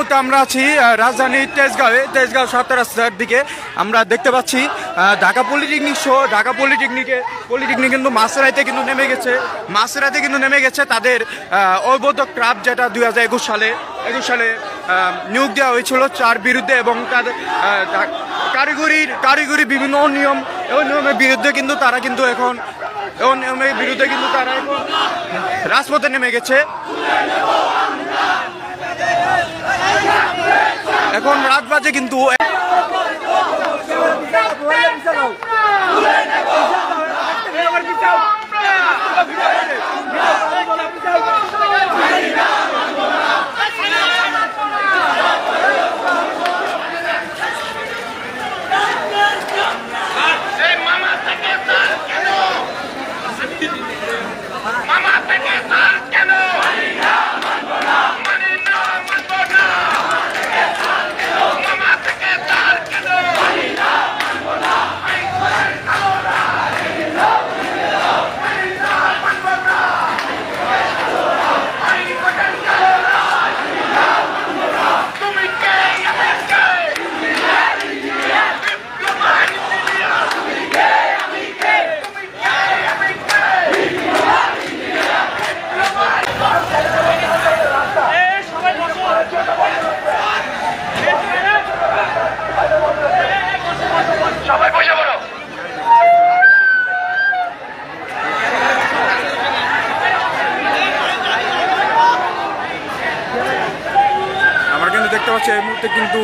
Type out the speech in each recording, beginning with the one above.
মুহূর্তে আমরা আছি রাজধানীর তেজগাঁও ৭ রাস্তার দিকে। আমরা দেখতে পাচ্ছি ঢাকা পলিটেকনিক ঢাকা পলিটেকনিক কিন্তু মাসেরাইতে কিন্তু নেমে গেছে তাদের অবৈধ ক্রাব, যেটা 2021 সালে নিয়োগ দেওয়া হয়েছিল 4 বিরুদ্ধে, এবং তাদের কারিগরি বিভিন্ন নিয়মের বিরুদ্ধে কিন্তু তারা এখন রাজপথে নেমে গেছে। এখন রাত বাজে কিন্তু দেখতে পাচ্ছি এই মুহূর্তে কিন্তু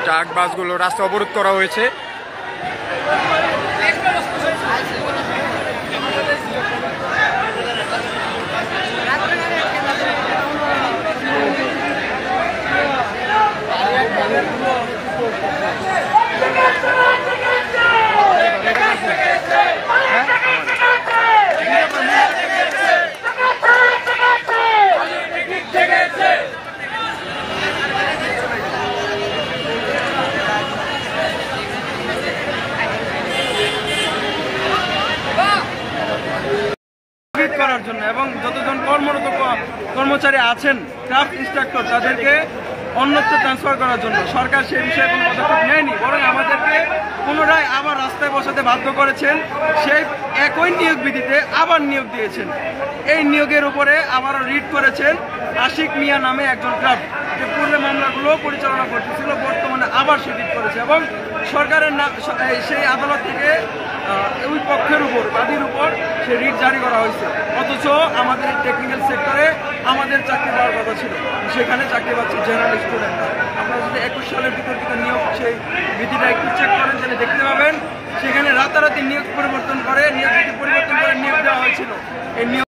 ট্রাক বাসগুলো রাস্তা অবরোধ করা হয়েছে। করার জন্য এবং যতজন কর্মরত কর্মচারী আছেন ক্রাফট ইনস্ট্রাক্টর তাদেরকে অন্যত্র ট্রান্সফার করার জন্য সরকার সেই বিষয়ে কোনো পদক্ষেপ নেয়নি, বরং আমাদেরকে পুনরায় আবার রাস্তায় বসাতে বাধ্য করেছেন। সেই একই নিয়োগ বিধিতে আবার নিয়োগ দিয়েছেন। এই নিয়োগের উপরে আবারও রিট করেছেন আশিক মিয়া নামে একজন ক্রাফট, যে পূর্বে মামলাগুলো পরিচালনা করতেছিল, বর্তমানে আবার সে রিট করেছে এবং সরকারের সেই আদালত থেকে ওই পক্ষের উপর বাদীর উপর সে রিট জারি করা হয়েছে। অথচ আমাদের টেকনিক্যাল সেক্টরে আমাদের চাকরি পাওয়ার কথা ছিল, সেখানে চাকরি পাচ্ছে জেনারেল স্টুডেন্টরা। আপনারা যদি 21 সালের বিতর্কিত নিয়োগ সেই বিধিটা একটু চেক করেন তাহলে দেখতে পাবেন সেখানে রাতারাতি নিয়োগ পরিবর্তন করে নিয়োগ দেওয়া হয়েছিল। এই নিয়োগ